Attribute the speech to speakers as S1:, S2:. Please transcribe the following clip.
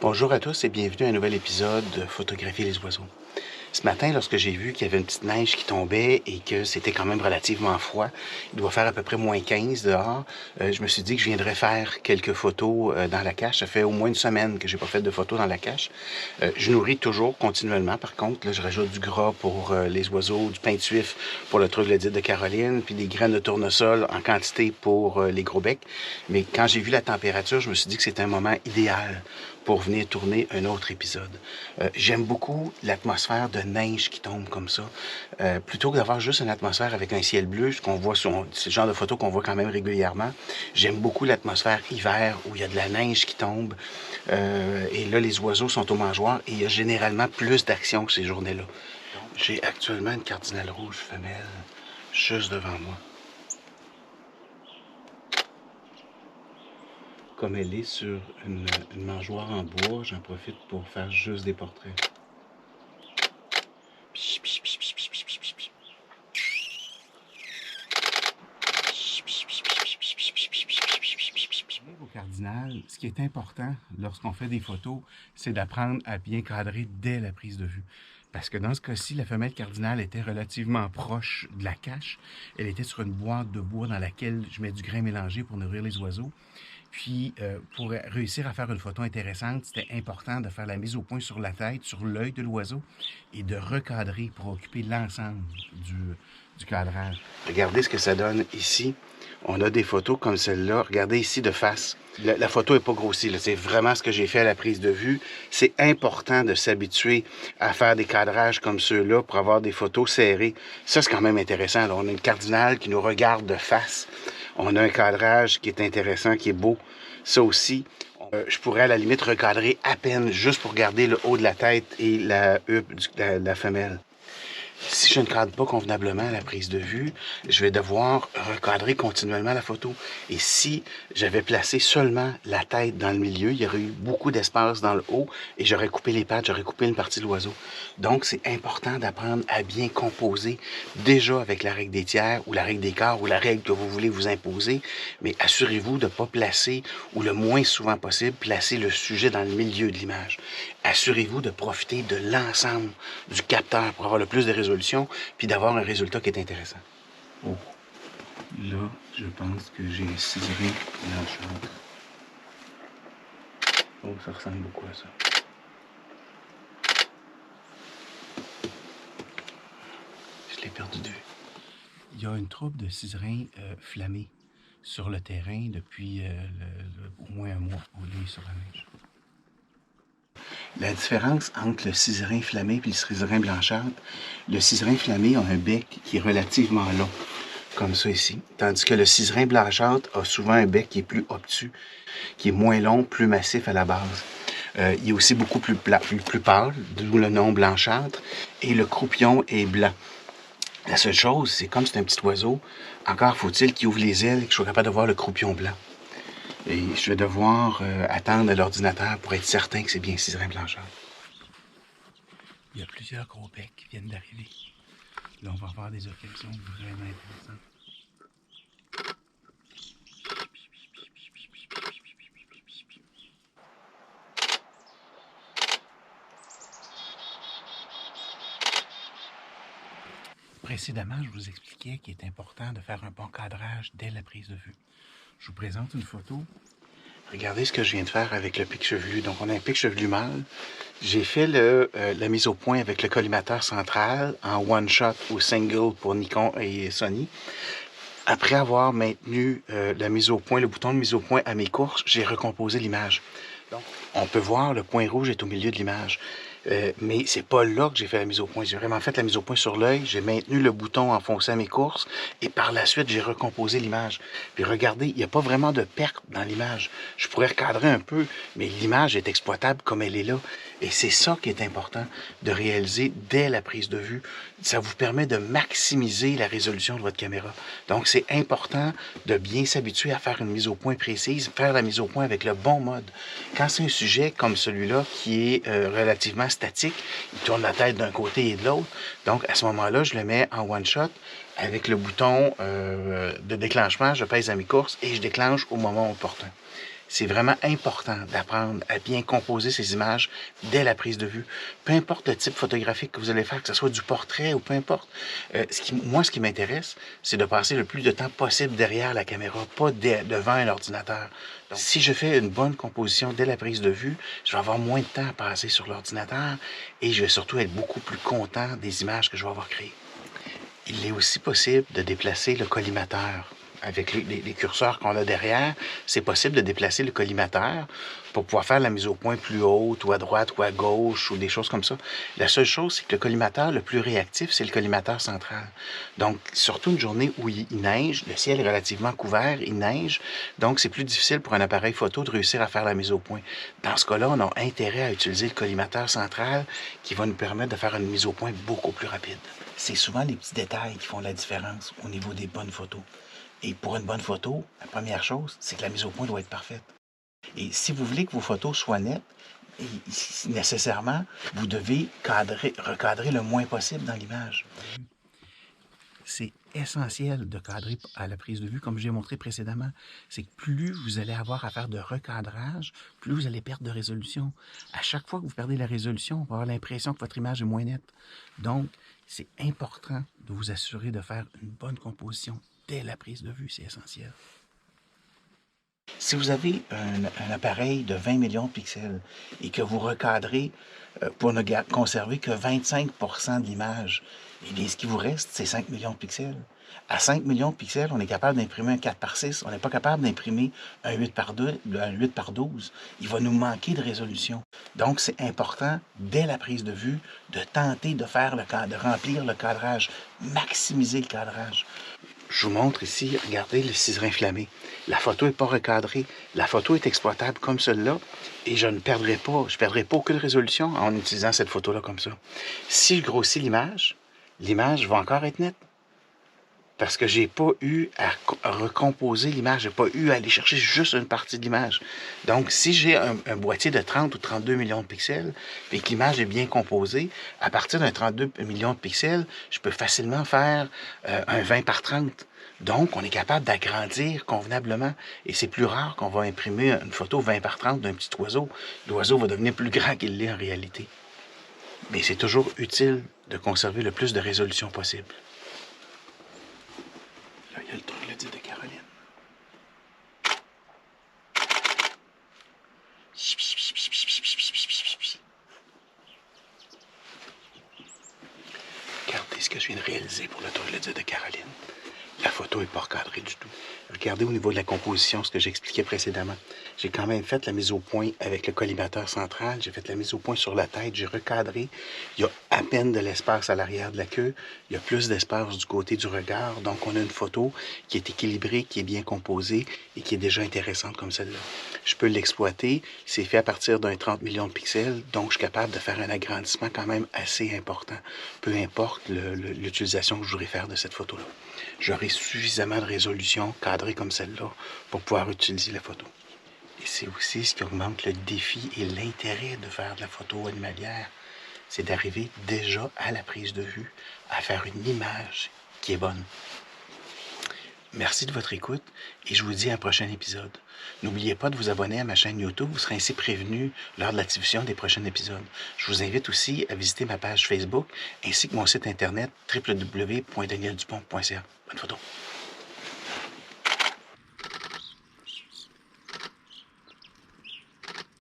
S1: Bonjour à tous et bienvenue à un nouvel épisode de Photographier les oiseaux. Ce matin, lorsque j'ai vu qu'il y avait une petite neige qui tombait et que c'était quand même relativement froid, il doit faire à peu près moins 15 dehors, je me suis dit que je viendrais faire quelques photos dans la cache. Ça fait au moins une semaine que j'ai pas fait de photos dans la cache. Je nourris toujours continuellement, par contre. Là, je rajoute du gras pour les oiseaux, du pain de suif pour le troglodyte de Caroline, puis des graines de tournesol en quantité pour les gros becs. Mais quand j'ai vu la température, je me suis dit que c'était un moment idéal pour venir tourner un autre épisode. J'aime beaucoup l'atmosphère de neige qui tombe comme ça. Plutôt que d'avoir juste une atmosphère avec un ciel bleu, c'est le genre de photos qu'on voit quand même régulièrement. J'aime beaucoup l'atmosphère hiver où il y a de la neige qui tombe. Et là, les oiseaux sont aux mangeoires et il y a généralement plus d'action que ces journées-là. J'ai actuellement une cardinale rouge femelle juste devant moi. Comme elle est sur une mangeoire en bois, j'en profite pour faire juste des portraits. Au cardinal, ce qui est important lorsqu'on fait des photos, c'est d'apprendre à bien cadrer dès la prise de vue. Parce que dans ce cas-ci, la femelle cardinale était relativement proche de la cache. Elle était sur une boîte de bois dans laquelle je mets du grain mélangé pour nourrir les oiseaux. Puis, pour réussir à faire une photo intéressante, c'était important de faire la mise au point sur la tête, sur l'œil de l'oiseau, et de recadrer pour occuper l'ensemble du cadrage. Regardez ce que ça donne ici. On a des photos comme celle-là. Regardez ici de face. La photo n'est pas grossie. C'est vraiment ce que j'ai fait à la prise de vue. C'est important de s'habituer à faire des cadrages comme ceux-là pour avoir des photos serrées. Ça, c'est quand même intéressant. Là, on a une cardinale qui nous regarde de face. On a un cadrage qui est intéressant, qui est beau. Ça aussi, je pourrais à la limite recadrer à peine juste pour garder le haut de la tête et la huppe de la femelle. Si je ne cadre pas convenablement à la prise de vue, je vais devoir recadrer continuellement la photo. Et si j'avais placé seulement la tête dans le milieu, il y aurait eu beaucoup d'espace dans le haut et j'aurais coupé les pattes, j'aurais coupé une partie de l'oiseau. Donc, c'est important d'apprendre à bien composer déjà avec la règle des tiers ou la règle des quarts ou la règle que vous voulez vous imposer. Mais assurez-vous de ne pas placer, ou le moins souvent possible, placer le sujet dans le milieu de l'image. Assurez-vous de profiter de l'ensemble du capteur pour avoir le plus de résolution, puis d'avoir un résultat qui est intéressant. Oh, là, je pense que j'ai un ciserin blanchâtre. Oh, ça ressemble beaucoup à ça. Je l'ai perdu de vue. Il y a une troupe de ciserins flammés sur le terrain depuis au moins un mois au lit sur la neige. La différence entre le ciserin flammé et le ciserin blanchâtre, le ciserin flammé a un bec qui est relativement long, comme ça ici, tandis que le ciserin blanchâtre a souvent un bec qui est plus obtus, qui est moins long, plus massif à la base. Il est aussi beaucoup plus pâle, d'où le nom blanchâtre, et le croupillon est blanc. La seule chose, c'est comme c'est un petit oiseau, encore faut-il qu'il ouvre les ailes et que je sois capable de voir le croupillon blanc. Et je vais devoir attendre à l'ordinateur pour être certain que c'est bien ciserin blanchâtre. Il y a plusieurs gros becs qui viennent d'arriver. Là, on va avoir des occasions vraiment intéressantes. Précédemment, je vous expliquais qu'il est important de faire un bon cadrage dès la prise de vue. Je vous présente une photo. Regardez ce que je viens de faire avec le pic chevelu. Donc, on a un pic chevelu mâle. J'ai fait la mise au point avec le collimateur central en one-shot ou single pour Nikon et Sony. Après avoir maintenu la mise au point, le bouton de mise au point à mes courses, j'ai recomposé l'image. Donc, on peut voir le point rouge est au milieu de l'image. Mais c'est pas là que j'ai fait la mise au point. J'ai vraiment fait la mise au point sur l'œil. J'ai maintenu le bouton enfoncé à mes courses et par la suite, j'ai recomposé l'image. Puis regardez, il n'y a pas vraiment de perte dans l'image. Je pourrais recadrer un peu, mais l'image est exploitable comme elle est là. Et c'est ça qui est important de réaliser dès la prise de vue. Ça vous permet de maximiser la résolution de votre caméra. Donc, c'est important de bien s'habituer à faire une mise au point précise, faire la mise au point avec le bon mode. Quand c'est un sujet comme celui-là qui est relativement statique, il tourne la tête d'un côté et de l'autre. Donc, à ce moment-là, je le mets en one-shot avec le bouton de déclenchement. Je pèse à mes courses et je déclenche au moment opportun. C'est vraiment important d'apprendre à bien composer ces images dès la prise de vue. Peu importe le type photographique que vous allez faire, que ce soit du portrait ou peu importe. Moi, ce qui m'intéresse, c'est de passer le plus de temps possible derrière la caméra, pas devant un ordinateur. Donc, si je fais une bonne composition dès la prise de vue, je vais avoir moins de temps à passer sur l'ordinateur et je vais surtout être beaucoup plus content des images que je vais avoir créées. Il est aussi possible de déplacer le collimateur. Avec les curseurs qu'on a derrière, c'est possible de déplacer le collimateur pour pouvoir faire la mise au point plus haute, ou à droite, ou à gauche, ou des choses comme ça. La seule chose, c'est que le collimateur le plus réactif, c'est le collimateur central. Donc, surtout une journée où il neige, le ciel est relativement couvert, il neige, donc c'est plus difficile pour un appareil photo de réussir à faire la mise au point. Dans ce cas-là, on a intérêt à utiliser le collimateur central qui va nous permettre de faire une mise au point beaucoup plus rapide. C'est souvent les petits détails qui font la différence au niveau des bonnes photos. Et pour une bonne photo, la première chose, c'est que la mise au point doit être parfaite. Et si vous voulez que vos photos soient nettes, nécessairement, vous devez recadrer le moins possible dans l'image. C'est essentiel de cadrer à la prise de vue, comme j'ai montré précédemment. C'est que plus vous allez avoir à faire de recadrage, plus vous allez perdre de résolution. À chaque fois que vous perdez la résolution, on va avoir l'impression que votre image est moins nette. Donc, c'est important de vous assurer de faire une bonne composition dès la prise de vue, c'est essentiel. Si vous avez un appareil de 20 millions de pixels et que vous recadrez pour ne conserver que 25% de l'image, eh bien, ce qui vous reste, c'est 5 millions de pixels. À 5 millions de pixels, on est capable d'imprimer un 4:6. On n'est pas capable d'imprimer un 8:12. Il va nous manquer de résolution. Donc, c'est important, dès la prise de vue, de tenter de remplir le cadrage, maximiser le cadrage. Je vous montre ici, regardez le ciserin inflammé. La photo n'est pas recadrée. La photo est exploitable comme celle-là et je ne perdrai pas aucune résolution en utilisant cette photo-là comme ça. Si je grossis l'image va encore être nette. Parce que j'ai pas eu à recomposer l'image, j'ai pas eu à aller chercher juste une partie de l'image. Donc, si j'ai un boîtier de 30 ou 32 millions de pixels, et que l'image est bien composée, à partir d'un 32 millions de pixels, je peux facilement faire un 20 par 30. Donc, on est capable d'agrandir convenablement. Et c'est plus rare qu'on va imprimer une photo 20 par 30 d'un petit oiseau. L'oiseau va devenir plus grand qu'il l'est en réalité. Mais c'est toujours utile de conserver le plus de résolution possible. Là, il y a le troglodyte de Caroline. Regardez ce que je viens de réaliser pour le troglodyte de Caroline. La photo n'est pas recadrée du tout. Regardez au niveau de la composition ce que j'expliquais précédemment. J'ai quand même fait la mise au point avec le collimateur central. J'ai fait la mise au point sur la tête. J'ai recadré. Il y a à peine de l'espace à l'arrière de la queue. Il y a plus d'espace du côté du regard. Donc, on a une photo qui est équilibrée, qui est bien composée et qui est déjà intéressante comme celle-là. Je peux l'exploiter. C'est fait à partir d'un 30 millions de pixels. Donc, je suis capable de faire un agrandissement quand même assez important. Peu importe l'utilisation que je voudrais faire de cette photo-là. J'aurai suffisamment de résolution cadrée comme celle-là pour pouvoir utiliser la photo. Et c'est aussi ce qui augmente le défi et l'intérêt de faire de la photo animalière. C'est d'arriver déjà à la prise de vue, à faire une image qui est bonne. Merci de votre écoute et je vous dis à un prochain épisode. N'oubliez pas de vous abonner à ma chaîne YouTube, vous serez ainsi prévenu lors de la diffusion des prochains épisodes. Je vous invite aussi à visiter ma page Facebook ainsi que mon site internet www.danieldupont.ca. Bonne photo!